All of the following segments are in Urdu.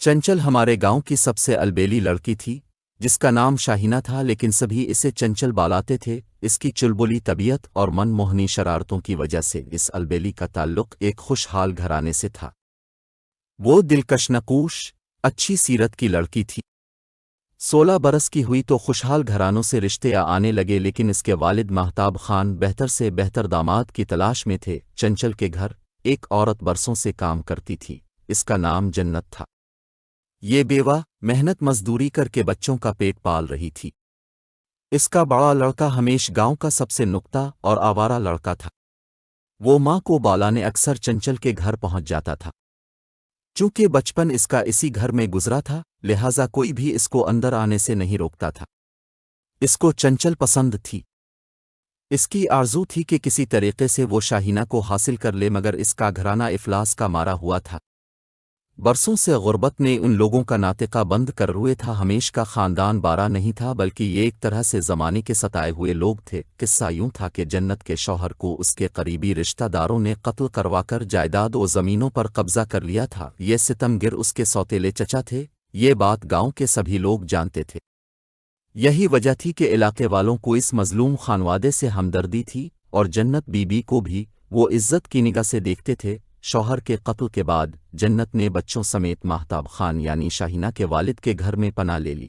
چنچل ہمارے گاؤں کی سب سے البیلی لڑکی تھی جس کا نام شاہینہ تھا، لیکن سبھی اسے چنچل بالاتے تھے۔ اس کی چلبلی طبیعت اور من موہنی شرارتوں کی وجہ سے اس البیلی کا تعلق ایک خوشحال گھرانے سے تھا۔ وہ دلکش نقوش، اچھی سیرت کی لڑکی تھی۔ 16 برس کی ہوئی تو خوشحال گھرانوں سے رشتے آنے لگے، لیکن اس کے والد ماہتاب خان بہتر سے بہتر داماد کی تلاش میں تھے۔ چنچل کے گھر ایک عورت برسوں سے کام کرتی تھی، اس کا نام جنت تھا۔ یہ بیوہ محنت مزدوری کر کے بچوں کا پیٹ پال رہی تھی۔ اس کا بڑا لڑکا ہمیش گاؤں کا سب سے نکتہ اور آوارہ لڑکا تھا۔ وہ ماں کو بالانے اکثر چنچل کے گھر پہنچ جاتا تھا۔ چونکہ بچپن اس کا اسی گھر میں گزرا تھا، لہٰذا کوئی بھی اس کو اندر آنے سے نہیں روکتا تھا۔ اس کو چنچل پسند تھی۔ اس کی آرزو تھی کہ کسی طریقے سے وہ شاہینہ کو حاصل کر لے، مگر اس کا گھرانہ افلاس کا مارا ہوا تھا۔ برسوں سے غربت نے ان لوگوں کا ناطقہ بند کر روئے تھا۔ ہمیش کا خاندان بارہ نہیں تھا، بلکہ یہ ایک طرح سے زمانے کے ستائے ہوئے لوگ تھے۔ قصہ یوں تھا کہ جنت کے شوہر کو اس کے قریبی رشتہ داروں نے قتل کروا کر جائیداد و زمینوں پر قبضہ کر لیا تھا۔ یہ ستم گر اس کے سوتیلے چچا تھے، یہ بات گاؤں کے سبھی لوگ جانتے تھے۔ یہی وجہ تھی کہ علاقے والوں کو اس مظلوم خانوادے سے ہمدردی تھی، اور جنت بی بی کو بھی وہ عزت کی نگاہ سے دیکھتے تھے۔ شوہر کے قتل کے بعد جنت نے بچوں سمیت ماہتاب خان یعنی شاہینہ کے والد کے گھر میں پناہ لے لی۔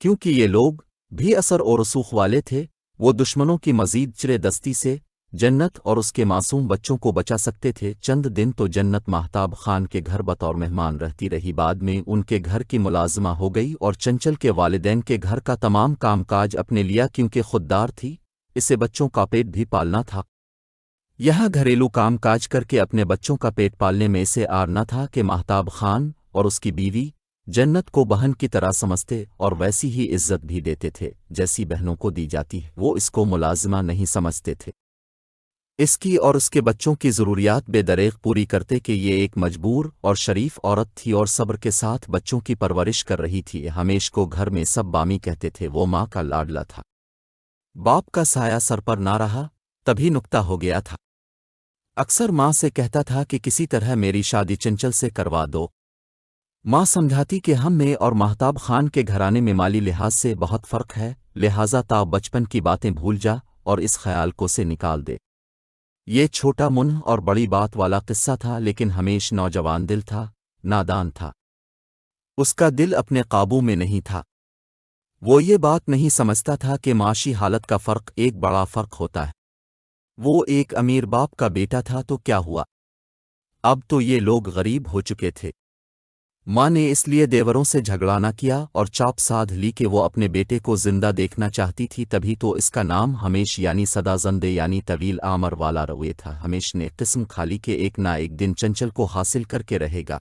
کیونکہ یہ لوگ بھی اثر و رسوخ والے تھے، وہ دشمنوں کی مزید چرے دستی سے جنت اور اس کے معصوم بچوں کو بچا سکتے تھے۔ چند دن تو جنت ماہتاب خان کے گھر بطور مہمان رہتی رہی، بعد میں ان کے گھر کی ملازمہ ہو گئی اور چنچل کے والدین کے گھر کا تمام کام کاج اپنے لیا۔ کیونکہ خوددار تھی، اسے بچوں کا پیٹ بھی پالنا تھا۔ یہاں گھریلو کام کاج کر کے اپنے بچوں کا پیٹ پالنے میں اسے آر نہ تھا کہ ماہتاب خان اور اس کی بیوی جنت کو بہن کی طرح سمجھتے اور ویسی ہی عزت بھی دیتے تھے جیسی بہنوں کو دی جاتی ہے۔ وہ اس کو ملازمہ نہیں سمجھتے تھے، اس کی اور اس کے بچوں کی ضروریات بے دریغ پوری کرتے کہ یہ ایک مجبور اور شریف عورت تھی اور صبر کے ساتھ بچوں کی پرورش کر رہی تھی۔ ہمیش کو گھر میں سب بامی کہتے تھے، وہ ماں کا لاڈلا تھا۔ باپ کا سایہ سر پر نہ رہا تبھی نکتہ ہو گیا تھا۔ اکثر ماں سے کہتا تھا کہ کسی طرح میری شادی چنچل سے کروا دو۔ ماں سمجھاتی کہ ہم میں اور ماہتاب خان کے گھرانے میں مالی لحاظ سے بہت فرق ہے، لہٰذا تا بچپن کی باتیں بھول جا اور اس خیال کو سے نکال دے۔ یہ چھوٹا منہ اور بڑی بات والا قصہ تھا، لیکن ہمیش نوجوان دل تھا، نادان تھا۔ اس کا دل اپنے قابو میں نہیں تھا۔ وہ یہ بات نہیں سمجھتا تھا کہ معاشی حالت کا فرق ایک بڑا فرق ہوتا ہے۔ وہ ایک امیر باپ کا بیٹا تھا تو کیا ہوا، اب تو یہ لوگ غریب ہو چکے تھے۔ ماں نے اس لیے دیوروں سے جھگڑا نہ کیا اور چاپ سادھ لی کہ وہ اپنے بیٹے کو زندہ دیکھنا چاہتی تھی، تبھی تو اس کا نام ہمیش یعنی سدا زندے یعنی طویل عمر والا روئے تھا۔ ہمیش نے قسم کھالی کہ ایک نہ ایک دن چنچل کو حاصل کر کے رہے گا۔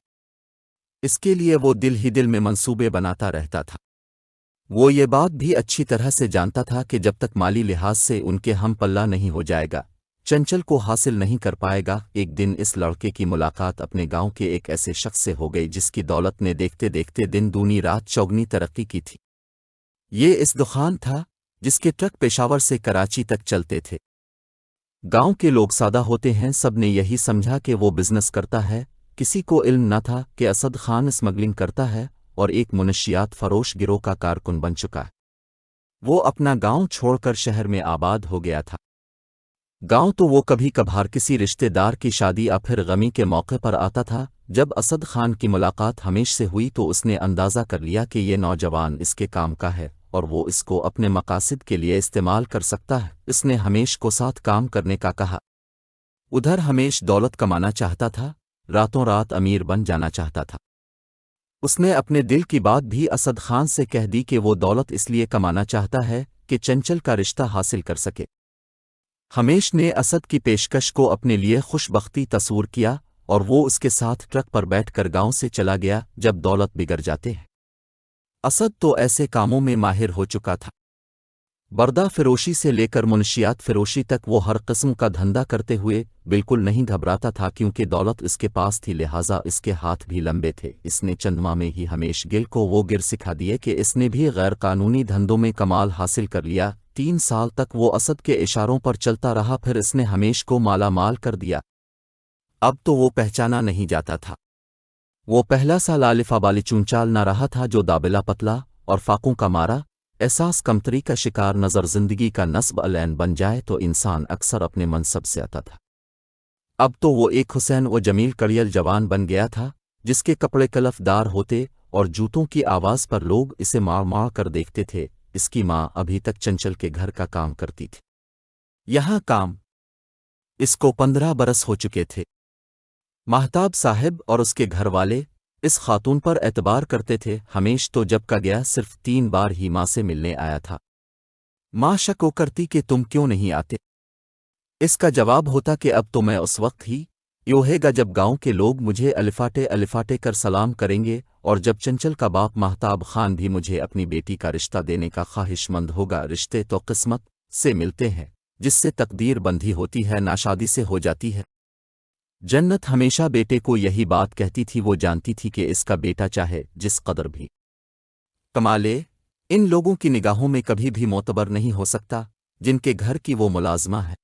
اس کے لیے وہ دل ہی دل میں منصوبے بناتا رہتا تھا۔ وہ یہ بات بھی اچھی طرح سے جانتا تھا کہ جب تک مالی لحاظ سے ان کے ہم پلہ نہیں ہو جائے گا، چنچل کو حاصل نہیں کر پائے گا۔ ایک دن اس لڑکے کی ملاقات اپنے گاؤں کے ایک ایسے شخص سے ہو گئی جس کی دولت نے دیکھتے دیکھتے دن دونی رات چوگنی ترقی کی تھی۔ یہ اس دخان تھا جس کے ٹرک پشاور سے کراچی تک چلتے تھے۔ گاؤں کے لوگ سادہ ہوتے ہیں، سب نے یہی سمجھا کہ وہ بزنس کرتا ہے۔ کسی کو علم نہ تھا کہ اسد خان اسمگلنگ کرتا ہے اور ایک منشیات فروش گروہ کا کارکن بن چکا ہے۔ وہ اپنا گاؤں چھوڑ کر شہر میں آباد ہو گیا تھا۔ گاؤں تو وہ کبھی کبھار کسی رشتے دار کی شادی یا پھر غمی کے موقع پر آتا تھا۔ جب اسد خان کی ملاقات ہمیش سے ہوئی تو اس نے اندازہ کر لیا کہ یہ نوجوان اس کے کام کا ہے اور وہ اس کو اپنے مقاصد کے لیے استعمال کر سکتا ہے۔ اس نے ہمیش کو ساتھ کام کرنے کا کہا۔ ادھر ہمیش دولت کمانا چاہتا تھا، راتوں رات امیر بن جانا چاہتا تھا۔ اس نے اپنے دل کی بات بھی اسد خان سے کہہ دی کہ وہ دولت اس لیے کمانا چاہتا ہے کہ چنچل کا رشتہ حاصل کر سکے۔ ہمیش نے اسد کی پیشکش کو اپنے لیے خوش بختی تصور کیا اور وہ اس کے ساتھ ٹرک پر بیٹھ کر گاؤں سے چلا گیا۔ جب دولت بگڑ جاتے ہیں، اسد تو ایسے کاموں میں ماہر ہو چکا تھا۔ بردہ فروشی سے لے کر منشیات فروشی تک وہ ہر قسم کا دھندا کرتے ہوئے بالکل نہیں گھبراتا تھا، کیونکہ دولت اس کے پاس تھی، لہٰذا اس کے ہاتھ بھی لمبے تھے۔ اس نے چند ماہ میں ہی ہمیش گل کو وہ گر سکھا دیے کہ اس نے بھی غیر قانونی دھندوں میں کمال حاصل کر لیا۔ 3 سال تک وہ اسد کے اشاروں پر چلتا رہا، پھر اس نے ہمیش کو مالا مال کر دیا۔ اب تو وہ پہچانا نہیں جاتا تھا۔ وہ پہلا سا لالفا والی چونچال نہ رہا تھا جو دابلا پتلا اور فاقوں کا مارا احساس کمتری کا شکار نظر زندگی کا نصب العین بن جائے تو انسان اکثر اپنے منصب سے آتا تھا۔ اب تو وہ ایک حسین و جمیل کڑیل جوان بن گیا تھا جس کے کپڑے کلف دار ہوتے اور جوتوں کی آواز پر لوگ اسے مار مار کر دیکھتے تھے۔ اس کی ماں ابھی تک چنچل کے گھر کا کام کرتی تھی۔ یہاں کام اس کو 15 برس ہو چکے تھے۔ ماہتاب صاحب اور اس کے گھر والے اس خاتون پر اعتبار کرتے تھے۔ ہمیش تو جب کا گیا صرف 3 بار ہی ماں سے ملنے آیا تھا۔ ماں شک و کرتی کہ تم کیوں نہیں آتے؟ اس کا جواب ہوتا کہ اب تو میں اس وقت ہی یوہے گا جب گاؤں کے لوگ مجھے الفاٹے الفاٹے کر سلام کریں گے، اور جب چنچل کا باپ ماہتاب خان بھی مجھے اپنی بیٹی کا رشتہ دینے کا خواہش مند ہوگا۔ رشتے تو قسمت سے ملتے ہیں، جس سے تقدیر بندھی ہوتی ہے ناشادی سے ہو جاتی ہے۔ جنت ہمیشہ بیٹے کو یہی بات کہتی تھی۔ وہ جانتی تھی کہ اس کا بیٹا چاہے جس قدر بھی کمالے، ان لوگوں کی نگاہوں میں کبھی بھی معتبر نہیں ہو سکتا جن کے گھر کی وہ ملازمہ ہے۔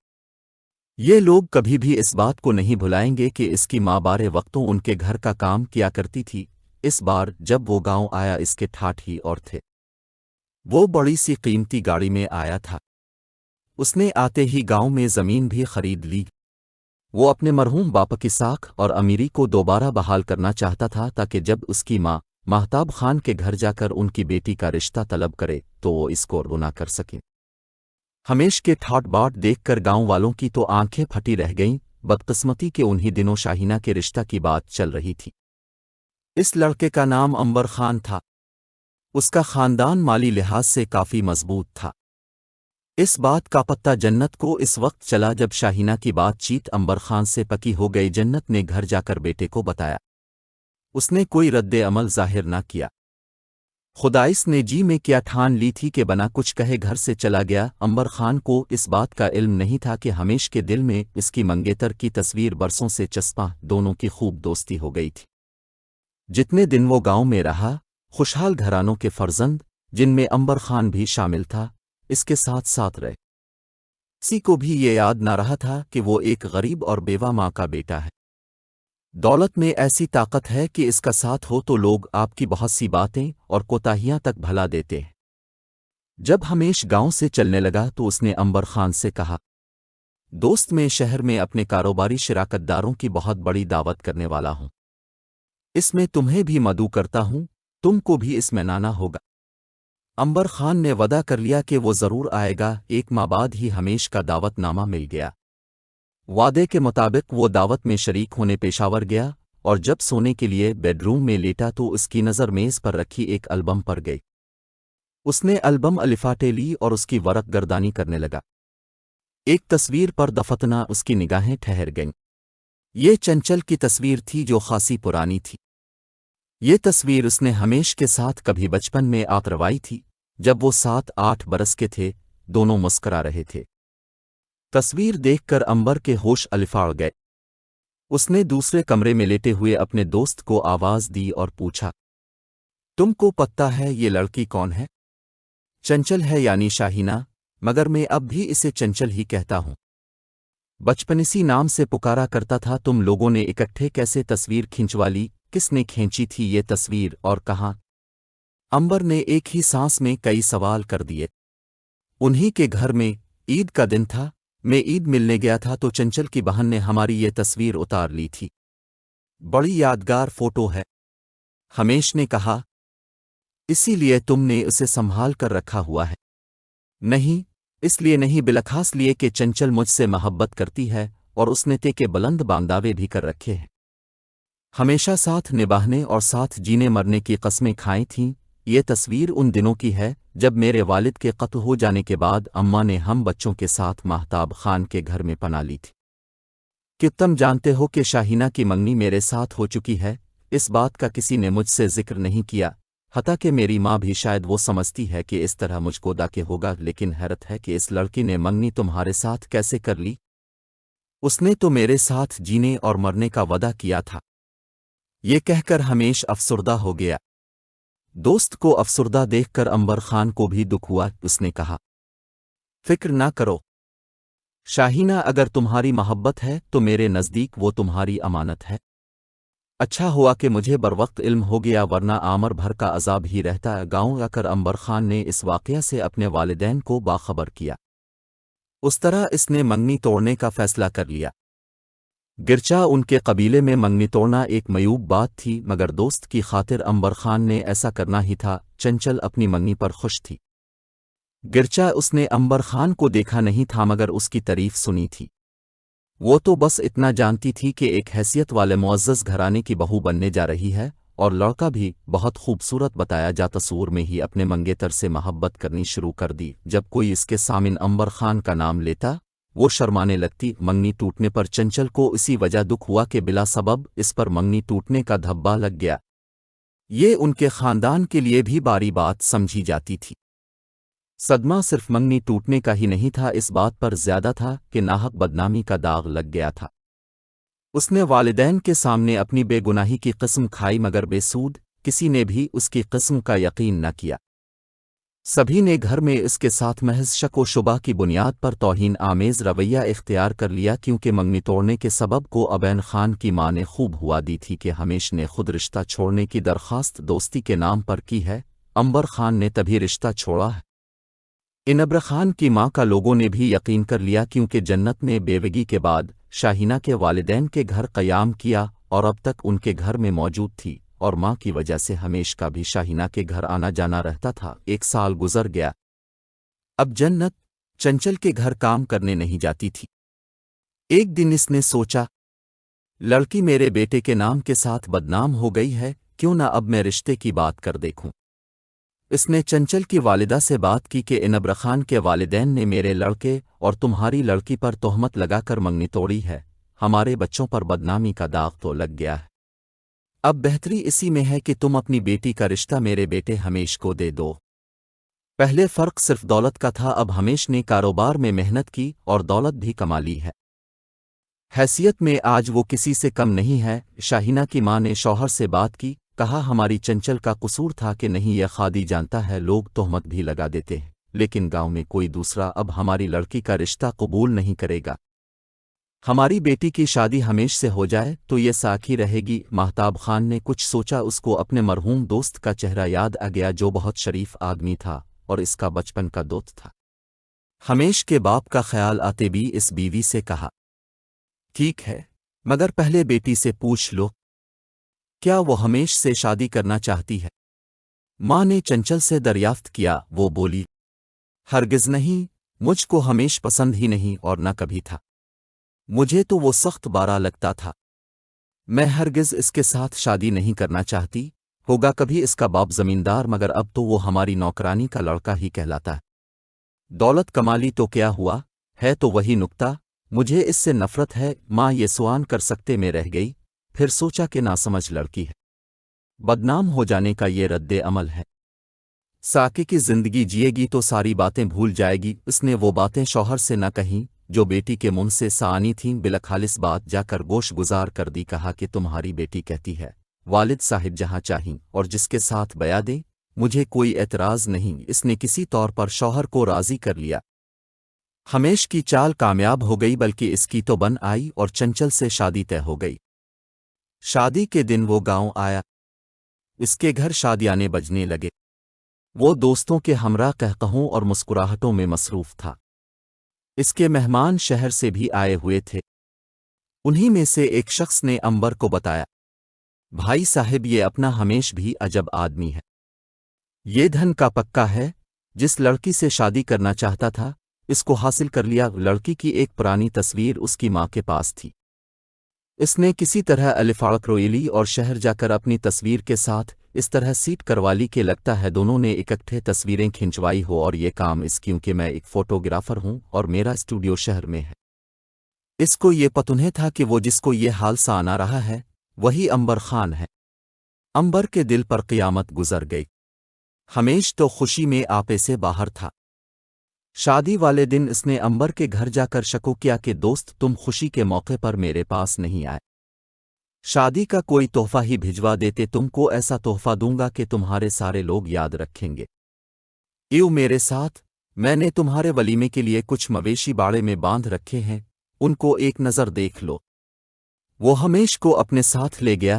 یہ لوگ کبھی بھی اس بات کو نہیں بھلائیں گے کہ اس کی ماں بارے وقتوں ان کے گھر کا کام کیا کرتی تھی۔ اس بار جب وہ گاؤں آیا اس کے ٹھاٹھ ہی اور تھے۔ وہ بڑی سی قیمتی گاڑی میں آیا تھا۔ اس نے آتے ہی گاؤں میں زمین بھی خرید لی۔ وہ اپنے مرحوم باپ کی ساکھ اور امیری کو دوبارہ بحال کرنا چاہتا تھا تاکہ جب اس کی ماں ماہتاب خان کے گھر جا کر ان کی بیٹی کا رشتہ طلب کرے تو وہ اس کو رنا کر سکے۔ ہمیش کے ٹھاٹ باٹ دیکھ کر گاؤں والوں کی تو آنکھیں پھٹی رہ گئیں۔ بدقسمتی کے انہی دنوں شاہینہ کے رشتہ کی بات چل رہی تھی۔ اس لڑکے کا نام عنبر خان تھا۔ اس کا خاندان مالی لحاظ سے کافی مضبوط تھا۔ اس بات کا پتہ جنت کو اس وقت چلا جب شاہینہ کی بات چیت عنبر خان سے پکی ہو گئی۔ جنت نے گھر جا کر بیٹے کو بتایا۔ اس نے کوئی رد عمل ظاہر نہ کیا۔ خدائس نے جی میں کیا ٹھان لی تھی کہ بنا کچھ کہے گھر سے چلا گیا۔ عنبر خان کو اس بات کا علم نہیں تھا کہ ہمیش کے دل میں اس کی منگیتر کی تصویر برسوں سے چسپاں دونوں کی خوب دوستی ہو گئی تھی۔ جتنے دن وہ گاؤں میں رہا، خوشحال گھرانوں کے فرزند جن میں عنبر خان بھی شامل تھا اس کے ساتھ ساتھ رہے۔ کسی کو بھی یہ یاد نہ رہا تھا کہ وہ ایک غریب اور بیوہ ماں کا بیٹا ہے۔ دولت میں ایسی طاقت ہے کہ اس کا ساتھ ہو تو لوگ آپ کی بہت سی باتیں اور کوتاہیاں تک بھلا دیتے ہیں۔ جب ہمیش گاؤں سے چلنے لگا تو اس نے عنبر خان سے کہا، دوست میں شہر میں اپنے کاروباری شراکت داروں کی بہت بڑی دعوت کرنے والا ہوں۔ اس میں تمہیں بھی مدعو کرتا ہوں، تم کو بھی اس میں نانا ہوگا۔ عنبر خان نے وعدہ کر لیا کہ وہ ضرور آئے گا۔ 1 ماہ بعد ہی ہمیش کا دعوت نامہ مل گیا۔ وعدے کے مطابق وہ دعوت میں شریک ہونے پشاور گیا، اور جب سونے کے لیے بیڈ روم میں لیٹا تو اس کی نظر میز پر رکھی ایک البم پر گئی۔ اس نے البم الفاٹے لی اور اس کی ورق گردانی کرنے لگا۔ ایک تصویر پر دفتنا اس کی نگاہیں ٹھہر گئیں۔ یہ چنچل کی تصویر تھی جو خاصی پرانی تھی۔ یہ تصویر اس نے ہمیش کے ساتھ کبھی بچپن میں آتروائی تھی جب وہ 7-8 برس کے تھے۔ دونوں مسکرا رہے تھے۔ تصویر دیکھ کر عنبر کے ہوش الفاڑ گئے۔ اس نے دوسرے کمرے میں لیٹے ہوئے اپنے دوست کو آواز دی اور پوچھا، تم کو پتہ ہے یہ لڑکی کون ہے؟ چنچل ہے یعنی شاہینہ، مگر میں اب بھی اسے چنچل ہی کہتا ہوں۔ بچپن اسی نام سے پکارا کرتا تھا۔ تم لوگوں نے اکٹھے کیسے تصویر کھنچوا لی؟ کس نے کھینچی تھی یہ تصویر اور کہاں؟ عنبر نے ایک ہی سانس میں کئی سوال کر دیے۔ انہی کے گھر میں عید کا دن تھا۔ میں عید ملنے گیا تھا تو چنچل کی بہن نے ہماری یہ تصویر اتار لی تھی۔ بڑی یادگار فوٹو ہے، ہمیش نے کہا۔ اسی لیے تم نے اسے سنبھال کر رکھا ہوا ہے؟ نہیں، اس لیے نہیں، بلخاص لیے کہ چنچل مجھ سے محبت کرتی ہے اور اس نے کے بلند بانداوے بھی کر رکھے ہیں۔ ہمیشہ ساتھ نبھانے اور ساتھ جینے مرنے کی قسمیں کھائیں تھیں۔ یہ تصویر ان دنوں کی ہے جب میرے والد کے قتل ہو جانے کے بعد اماں نے ہم بچوں کے ساتھ ماہتاب خان کے گھر میں پناہ لی تھی۔ کہ تم جانتے ہو کہ شاہینہ کی منگنی میرے ساتھ ہو چکی ہے، اس بات کا کسی نے مجھ سے ذکر نہیں کیا، حتیٰ کہ میری ماں بھی شاید وہ سمجھتی ہے کہ اس طرح مجھ کو داکے ہوگا، لیکن حیرت ہے کہ اس لڑکی نے منگنی تمہارے ساتھ کیسے کر لی؟ اس نے تو میرے ساتھ جینے اور مرنے کا وعدہ کیا تھا۔ یہ کہہ کر ہمیش افسردہ ہو گیا۔ دوست کو افسردہ دیکھ کر عنبر خان کو بھی دکھ ہوا۔ اس نے کہا، فکر نہ کرو شاہینہ، اگر تمہاری محبت ہے تو میرے نزدیک وہ تمہاری امانت ہے۔ اچھا ہوا کہ مجھے بروقت علم ہو گیا ورنہ عامر بھر کا عذاب ہی رہتا۔ گاؤں آ کر امبر خان نے اس واقعہ سے اپنے والدین کو باخبر کیا۔ اس طرح اس نے منگنی توڑنے کا فیصلہ کر لیا۔ گرچہ ان کے قبیلے میں منگنی توڑنا ایک معیوب بات تھی، مگر دوست کی خاطر امبر خان نے ایسا کرنا ہی تھا۔ چنچل اپنی منگنی پر خوش تھی، گرچہ اس نے امبر خان کو دیکھا نہیں تھا مگر اس کی تعریف سنی تھی۔ وہ تو بس اتنا جانتی تھی کہ ایک حیثیت والے معزز گھرانے کی بہو بننے جا رہی ہے، اور لڑکا بھی بہت خوبصورت بتایا جا۔ تصور میں ہی اپنے منگیتر سے محبت کرنی شروع کر دی۔ جب کوئی اس کے سامنے امبر خان کا نام لیتا وہ شرمانے لگتی۔ منگنی ٹوٹنے پر چنچل کو اسی وجہ دکھ ہوا کہ بلا سبب اس پر منگنی ٹوٹنے کا دھبا لگ گیا۔ یہ ان کے خاندان کے لیے بھی باری بات سمجھی جاتی تھی۔ صدمہ صرف منگنی ٹوٹنے کا ہی نہیں تھا، اس بات پر زیادہ تھا کہ ناحق بدنامی کا داغ لگ گیا تھا۔ اس نے والدین کے سامنے اپنی بے گناہی کی قسم کھائی مگر بے سود، کسی نے بھی اس کی قسم کا یقین نہ کیا۔ سبھی نے گھر میں اس کے ساتھ محض شک و شبہ کی بنیاد پر توہین آمیز رویہ اختیار کر لیا، کیونکہ منگنی توڑنے کے سبب کو ابین خان کی ماں نے خوب ہوا دی تھی کہ ہمیش نے خود رشتہ چھوڑنے کی درخواست دوستی کے نام پر کی ہے۔ امبر خان نے تبھی رشتہ چھوڑا ہے۔ انبر خان کی ماں کا لوگوں نے بھی یقین کر لیا، کیونکہ جنت نے بیوگی کے بعد شاہینہ کے والدین کے گھر قیام کیا اور اب تک ان کے گھر میں موجود تھی، اور ماں کی وجہ سے ہمیش کا بھی شاہینہ کے گھر آنا جانا رہتا تھا۔ 1 سال گزر گیا، اب جنت چنچل کے گھر کام کرنے نہیں جاتی تھی۔ ایک دن اس نے سوچا، لڑکی میرے بیٹے کے نام کے ساتھ بدنام ہو گئی ہے، کیوں نہ اب میں رشتے کی بات کر دیکھوں۔ اس نے چنچل کی والدہ سے بات کی کہ انبر خان کے والدین نے میرے لڑکے اور تمہاری لڑکی پر تہمت لگا کر منگنی توڑی ہے، ہمارے بچوں پر بدنامی کا داغ تو لگ گیا ہے۔ اب بہتری اسی میں ہے کہ تم اپنی بیٹی کا رشتہ میرے بیٹے ہمیش کو دے دو۔ پہلے فرق صرف دولت کا تھا، اب ہمیش نے کاروبار میں محنت کی اور دولت بھی کما لی ہے۔ حیثیت میں آج وہ کسی سے کم نہیں ہے۔ شاہینہ کی ماں نے شوہر سے بات کی، کہا ہماری چنچل کا قصور تھا کہ نہیں، یہ خادی جانتا ہے، لوگ تہمت بھی لگا دیتے ہیں، لیکن گاؤں میں کوئی دوسرا اب ہماری لڑکی کا رشتہ قبول نہیں کرے گا۔ ہماری بیٹی کی شادی ہمیش سے ہو جائے تو یہ ساکھی رہے گی۔ ماہتاب خان نے کچھ سوچا، اس کو اپنے مرحوم دوست کا چہرہ یاد آ گیا جو بہت شریف آدمی تھا اور اس کا بچپن کا دوست تھا۔ ہمیش کے باپ کا خیال آتے بھی اس بیوی سے کہا، ٹھیک ہے، مگر پہلے بیٹی سے پوچھ لو کیا وہ ہمیش سے شادی کرنا چاہتی ہے۔ ماں نے چنچل سے دریافت کیا، وہ بولی، ہرگز نہیں، مجھ کو ہمیش پسند ہی نہیں اور نہ کبھی تھا، مجھے تو وہ سخت بارا لگتا تھا، میں ہرگز اس کے ساتھ شادی نہیں کرنا چاہتی۔ ہوگا کبھی اس کا باپ زمیندار، مگر اب تو وہ ہماری نوکرانی کا لڑکا ہی کہلاتا ہے۔ دولت کمالی تو کیا ہوا، ہے تو وہی نکتہ، مجھے اس سے نفرت ہے۔ ماں یہ سوال کر سکتے میں رہ گئی، پھر سوچا کہ ناسمجھ لڑکی ہے، بدنام ہو جانے کا یہ رد عمل ہے، ساکے کی زندگی جیے گی تو ساری باتیں بھول جائے گی۔ اس نے وہ باتیں شوہر سے نہ کہیں جو بیٹی کے منہ سے سانی تھیں، بلخالص بات جا کر گوش گزار کر دی۔ کہا کہ تمہاری بیٹی کہتی ہے والد صاحب جہاں چاہیں اور جس کے ساتھ بیاہ دیں، مجھے کوئی اعتراض نہیں۔ اس نے کسی طور پر شوہر کو راضی کر لیا۔ ہمیش کی چال کامیاب ہو گئی، بلکہ اس کی تو بن آئی اور چنچل سے شادی طے ہو گئی۔ شادی کے دن وہ گاؤں آیا، اس کے گھر شادیانے بجنے لگے، وہ دوستوں کے ہمراہ قہقہوں اور مسکراہٹوں میں مصروف تھا۔ اس کے مہمان شہر سے بھی آئے ہوئے تھے، انہی میں سے ایک شخص نے امبر کو بتایا، بھائی صاحب یہ اپنا ہمیش بھی عجب آدمی ہے، یہ دھن کا پکا ہے، جس لڑکی سے شادی کرنا چاہتا تھا اس کو حاصل کر لیا۔ لڑکی کی ایک پرانی تصویر اس کی ماں کے پاس تھی، اس نے کسی طرح الفاق روئی لی اور شہر جا کر اپنی تصویر کے ساتھ اس طرح سیٹ کروا لی کہ لگتا ہے دونوں نے اکٹھے تصویریں کھنچوائی ہو، اور یہ کام اس کیونکہ میں ایک فوٹوگرافر ہوں اور میرا اسٹوڈیو شہر میں ہے۔ اس کو یہ پتہ تھا کہ وہ جس کو یہ حادثہ آنا رہا ہے وہی امبر خان ہے۔ امبر کے دل پر قیامت گزر گئی، ہمیش تو خوشی میں آپے سے باہر تھا۔ شادی والے دن اس نے امبر کے گھر جا کر شکو کیا کہ دوست تم خوشی کے موقع پر میرے پاس نہیں آئے، شادی کا کوئی تحفہ ہی بھجوا دیتے، تم کو ایسا تحفہ دوں گا کہ تمہارے سارے لوگ یاد رکھیں گے۔ ایو میرے ساتھ، میں نے تمہارے ولیمے کے لیے کچھ مویشی باڑے میں باندھ رکھے ہیں، ان کو ایک نظر دیکھ لو۔ وہ ہمیش کو اپنے ساتھ لے گیا،